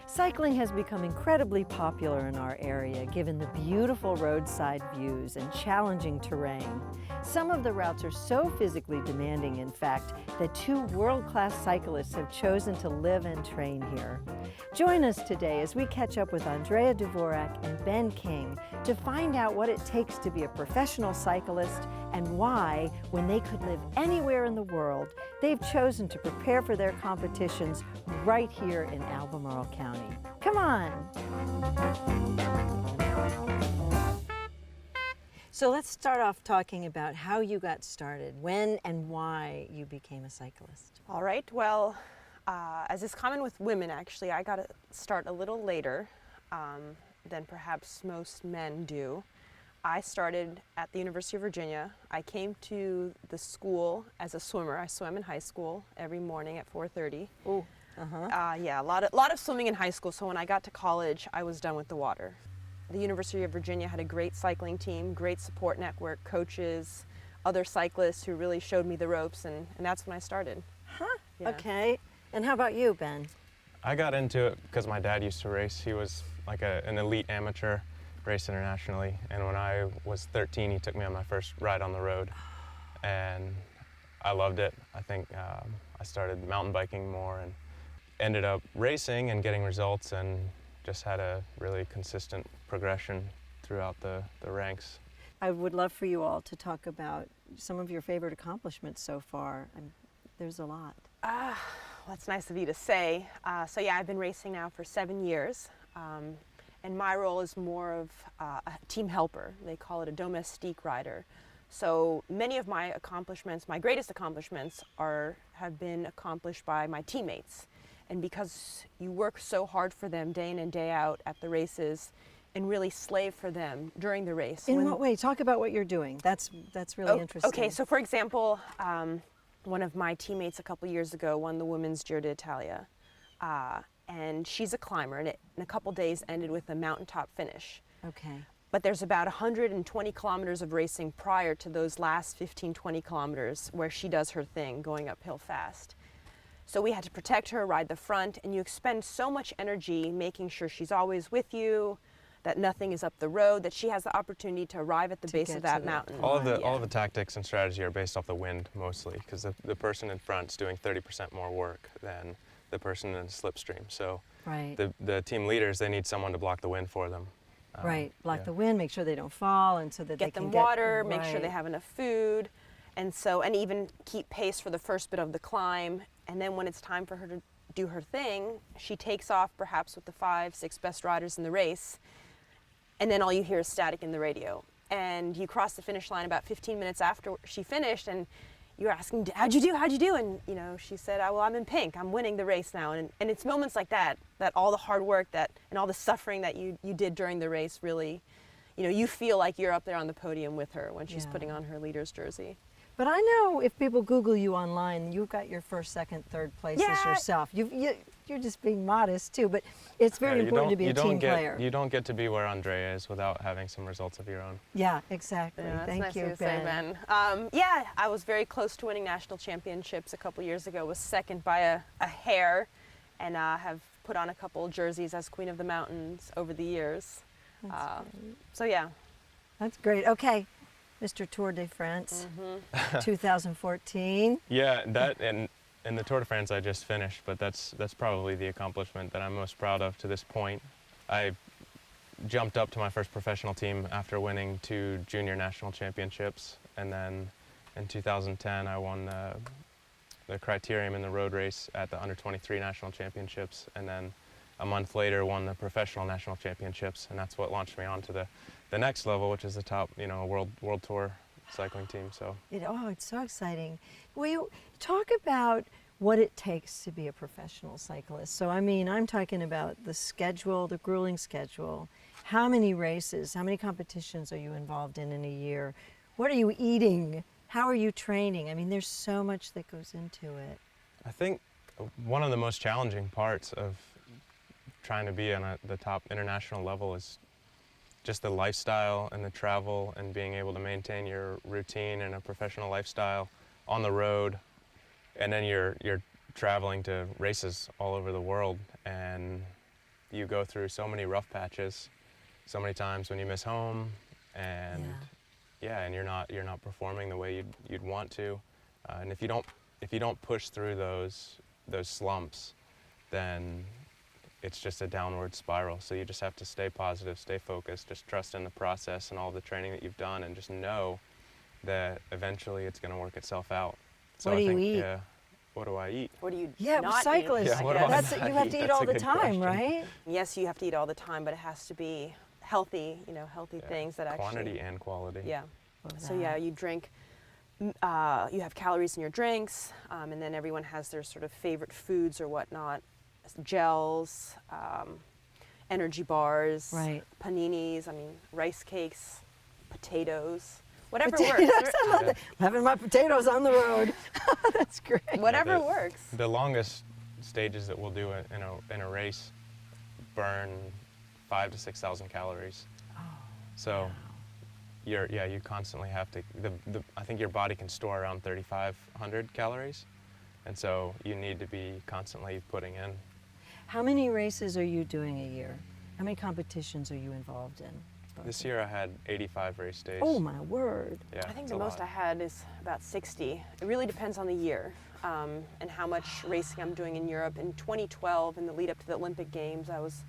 Cycling has become incredibly popular in our area given the beautiful roadside views and challenging terrain. Some of the routes are so physically demanding, in fact, that two world-class cyclists have chosen to live and train here. Join us today as we catch up with Andrea Dvorak and Ben King to find out what it takes to be a professional cyclist and why, when they could live anywhere in the world, they've chosen to prepare for their competitions right here in Albemarle County. Come on! So let's start off talking about how you got started, when and why you became a cyclist. All right, well, as is common with women, actually, I got to start a little later than perhaps most men do. I started at the University of Virginia. I came to the school as a swimmer. I swam in high school every morning at 4:30. Ooh. Yeah, a lot of swimming in high school, so when I got to college, I was done with the water. The University of Virginia had a great cycling team, great support network, coaches, other cyclists who really showed me the ropes, and that's when I started. Huh, Yeah. Okay. And how about you, Ben? I got into it because my dad used to race. He was like an elite amateur, raced internationally, and when I was 13, he took me on my first ride on the road, and I loved it. I think I started mountain biking more and ended up racing and getting results and just had a really consistent progression throughout the ranks. I would love for you all to talk about some of your favorite accomplishments so far. There's a lot. Well, that's nice of you to say. So yeah, I've been racing now for 7 years, and my role is more of a team helper. They call it a domestique rider. So many of my accomplishments, my greatest accomplishments, have been accomplished by my teammates. And because you work so hard for them day in and day out at the races and really slave for them during the race. In what way? Talk about what you're doing. That's really interesting. Okay, so for example, one of my teammates a couple years ago won the women's Giro d'Italia. And she's a climber, and it in a couple days ended with a mountaintop finish. Okay. But there's about 120 kilometers of racing prior to those last 15, 20 kilometers where she does her thing, going uphill fast. So we had to protect her, ride the front, and you expend so much energy making sure she's always with you, that nothing is up the road, that she has the opportunity to arrive at the base of that mountain. All of the tactics and strategy are based off the wind mostly, because the person in front is doing 30% more work than the person in the slipstream. So Right. the team leaders, they need someone to block the wind for them. Right. Block yeah. the wind, make sure they don't fall, and so that they Get can them get water, make sure right. they have enough food, and even keep pace for the first bit of the climb. And then when it's time for her to do her thing, she takes off perhaps with the 5, 6 best riders in the race, and then all you hear is static in the radio. And you cross the finish line about 15 minutes after she finished, and you're asking, how'd you do? And she said, well, I'm in pink, I'm winning the race now. And it's moments like that all the hard work and all the suffering that you did during the race really, you feel like you're up there on the podium with her when she's Yeah. putting on her leader's jersey. But I know if people Google you online, you've got your first, second, third places Yeah. yourself. You're just being modest too, but it's very important to be a team player. You don't get to be where Andrea is without having some results of your own. Yeah, exactly. Yeah, that's Thank nice you, of you to say, Ben. Yeah, I was very close to winning national championships a couple years ago. Was second by a hair, and have put on a couple jerseys as Queen of the Mountains over the years. So yeah. That's great. Okay, Mr. Tour de France, 2014. Yeah, that and the Tour de France I just finished, but that's probably the accomplishment that I'm most proud of to this point. I jumped up to my first professional team after winning 2 junior national championships, and then in 2010 I won the criterium in the road race at the under-23 national championships, and then a month later won the professional national championships, and that's what launched me on to the next level, which is the top, world tour cycling team. So It's so exciting. Will you talk about what it takes to be a professional cyclist? So I'm talking about the schedule, the grueling schedule. How many races, how many competitions are you involved in a year? What are you eating? How are you training? There's so much that goes into it. I think one of the most challenging parts of trying to be on the top international level is just the lifestyle and the travel and being able to maintain your routine and a professional lifestyle on the road, and then you're traveling to races all over the world, and you go through so many rough patches, so many times when you miss home, and and you're not performing the way you'd want to, and if you don't push through those slumps, then it's just a downward spiral. So you just have to stay positive, stay focused, just trust in the process and all the training that you've done, and just know that eventually it's going to work itself out. So What do I you think, eat? Yeah, what do I eat? What do you Yeah, not cyclists. Yeah, what do eat? I That's not you have eat? to eat That's all a the good time, question. right? Yes, you have to eat all the time, but it has to be healthy, healthy things that actually. Quantity and quality. Yeah. Love So yeah, that. you drink, you have calories in your drinks, and then everyone has their sort of favorite foods or whatnot, gels, energy bars, Right. paninis, rice cakes, potatoes, whatever Potatoes, works. I love that. Having my potatoes on the road. That's great. Whatever the- works. The longest stages that we'll do in a race burn 5,000 to 6,000 calories. So you constantly have to. I think your body can store around 3,500 calories, and so you need to be constantly putting in. How many races are you doing a year? How many competitions are you involved in? This year I had 85 race days. Oh my word. Yeah, I think it's the a most lot. I had is about 60. It really depends on the year and how much racing I'm doing in Europe. In 2012, in the lead up to the Olympic Games, I was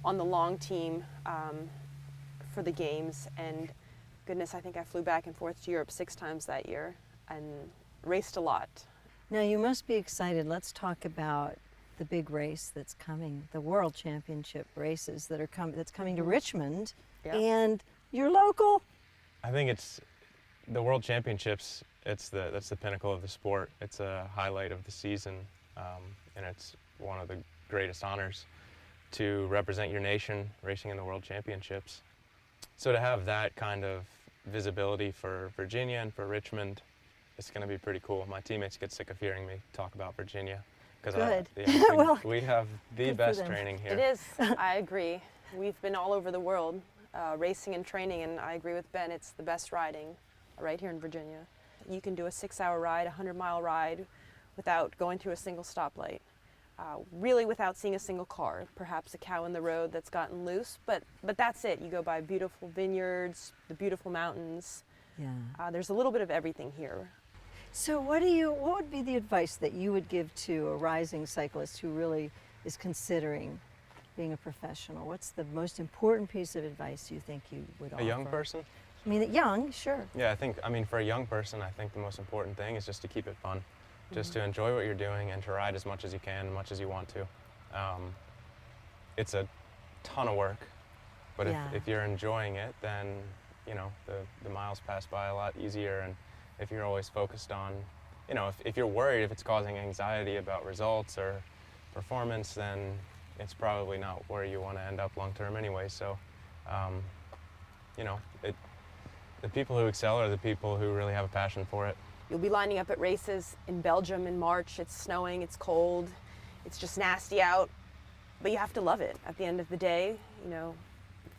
on the long team for the Games, and goodness, I think I flew back and forth to Europe 6 times that year and raced a lot. Now you must be excited. Let's talk about the big race that's coming, the World Championship races that's coming to Richmond. Yeah. And you're local. I think it's the World Championships. That's the pinnacle of the sport. It's a highlight of the season, and it's one of the greatest honors to represent your nation racing in the World Championships. So to have that kind of visibility for Virginia and for Richmond, it's going to be pretty cool. My teammates get sick of hearing me talk about Virginia Good. because Well, we have the good for best them. training here. It is. I agree. We've been all over the world racing and training, and I agree with Ben. It's the best riding right here in Virginia. You can do a 6-hour ride, a 100-mile ride without going through a single stoplight. Really without seeing a single car, perhaps a cow in the road that's gotten loose, but that's it. You go by beautiful vineyards, the beautiful mountains. Yeah. There's a little bit of everything here. So what would be the advice that you would give to a rising cyclist who really is considering being a professional? What's the most important piece of advice you think you would offer? A young person? I mean, young, sure. Yeah, for a young person, I think the most important thing is just to keep it fun. Just to enjoy what you're doing and to ride as much as you can, as much as you want to. It's a ton of work, but Yeah. if you're enjoying it, then the miles pass by a lot easier. And if you're always focused on, if you're worried if it's causing anxiety about results or performance, then it's probably not where you want to end up long term anyway. So, the people who excel are the people who really have a passion for it. You'll be lining up at races in Belgium in March. It's snowing, it's cold, it's just nasty out, but you have to love it. At the end of the day,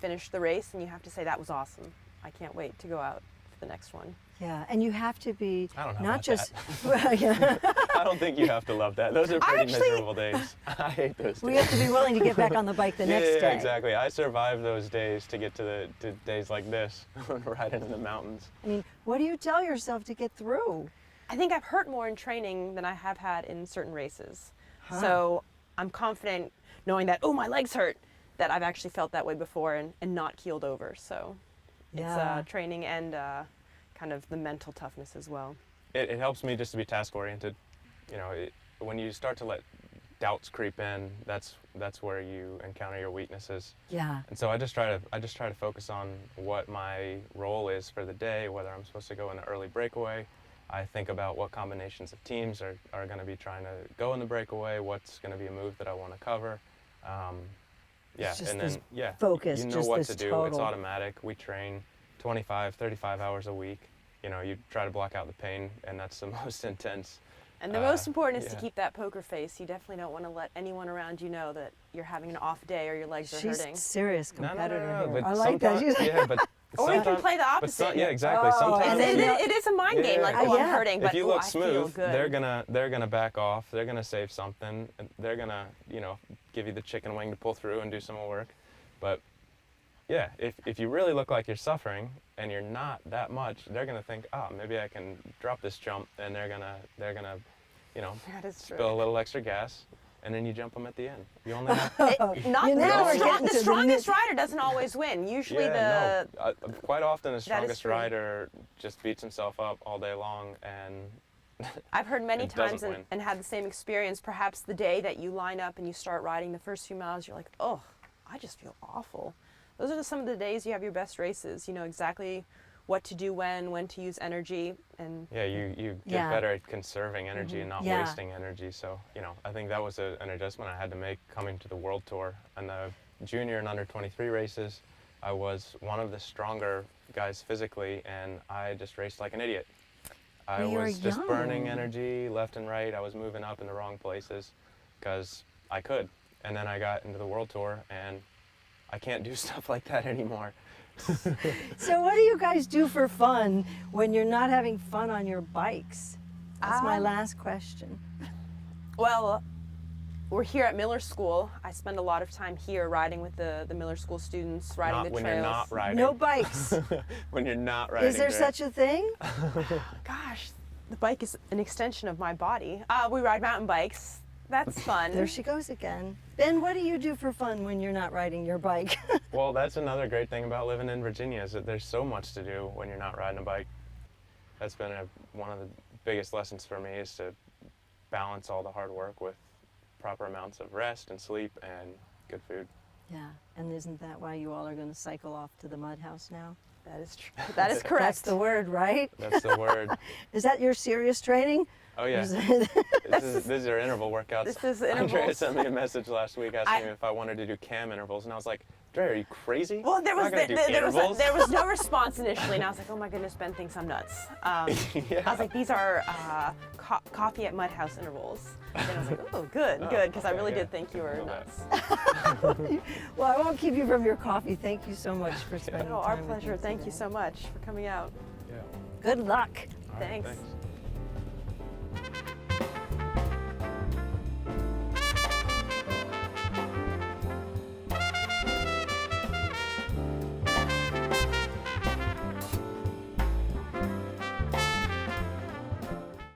finish the race and you have to say, that was awesome. I can't wait to go out for the next one. Yeah, and you have to be I don't know not about just. that. Well, yeah. I don't think you have to love that. Those are pretty actually- miserable days. I hate those days. We have to be willing to get back on the bike the next yeah, day. exactly. I survived those days to get to days like this, riding in the mountains. I mean, what do you tell yourself to get through? I think I've hurt more in training than I have had in certain races. Huh. So I'm confident knowing that, my legs hurt, that I've actually felt that way before and not keeled over. So Yeah. it's training and kind of the mental toughness as well. It helps me just to be task oriented. When you start to let doubts creep in, that's where you encounter your weaknesses. Yeah. And so I just try to focus on what my role is for the day, whether I'm supposed to go in the early breakaway. I think about what combinations of teams are going to be trying to go in the breakaway, what's going to be a move that I want to cover. It's just and this then focus, you know just what this to do. total. It's automatic. We train 25, 35 hours a week. You try to block out the pain, and that's the most intense. And the most important is yeah. to keep that poker face. You definitely don't want to let anyone around you know that you're having an off day or your legs are She's hurting. serious No, competitor here. but I like that. sometimes- She's- Yeah, but Or you can sometimes- play the but opposite. yeah, exactly. Oh, Sometimes and then It is a mind game, like, Yeah. I'm Yeah. hurting, but if you look I feel smooth, good. they're gonna back off. They're gonna save something. And they're gonna give you the chicken wing to pull through and do some more work. But yeah, if you really look like you're suffering and you're not that much, they're gonna think, oh, maybe I can drop this jump, and they're gonna, you know, That is true. spill a little extra gas, and then you jump them at the end. You only have Not You know we're getting the to the strongest rider doesn't always win. Usually no. Quite often the is strongest true. rider just beats himself up all day long, and I've heard many It doesn't times win. and had the same experience. Perhaps the day that you line up and you start riding the first few miles, you're like, oh, I just feel awful. Those are some of the days you have your best races. You know exactly what to do when to use energy, and yeah, you get Yeah. better at conserving energy and not Yeah. wasting energy. So, you know, I think that was an adjustment I had to make coming to the World Tour. And the junior and under 23 races, I was one of the stronger guys physically, and I just raced like an idiot. I Well, you were was just burning young. energy left and right. I was moving up in the wrong places because I could. And then I got into the World Tour, and I can't do stuff like that anymore. So what do you guys do for fun when you're not having fun on your bikes? That's my last question. well, we're here at Miller School. I spend a lot of time here riding with the Miller School students, riding Not the when trails. you're not riding. No bikes. When you're not riding. Is there Dre. such a thing? Gosh, the bike is an extension of my body. We ride mountain bikes. That's fun. There she goes again. Ben, what do you do for fun when you're not riding your bike? Well, that's another great thing about living in Virginia is that there's so much to do when you're not riding a bike. That's been one of the biggest lessons for me, is to balance all the hard work with proper amounts of rest and sleep and good food. Yeah, and isn't that why you all are going to cycle off to the mud house now? That is true. That is correct. That's the word, right? That's the word. Is that your serious training? Oh yeah, Is it- these are interval workouts. This is Andrea intervals. sent me a message last week asking me if I wanted to do cam intervals, and I was like, Dre, are you crazy? Well, there was I'm not gonna do there intervals. was no response initially, and I was like, oh my goodness, Ben thinks I'm nuts. Yeah. I was like, these are coffee at Mud House intervals. And I was like, oh, good, Oh, good, because I okay, really yeah. did think you were Didn't know that. nuts. Well, I won't keep you from your coffee. Thank you so much for spending Oh, our time with pleasure. me Thank you today. so much for coming out. Yeah. Good luck. All right, Thanks. thanks.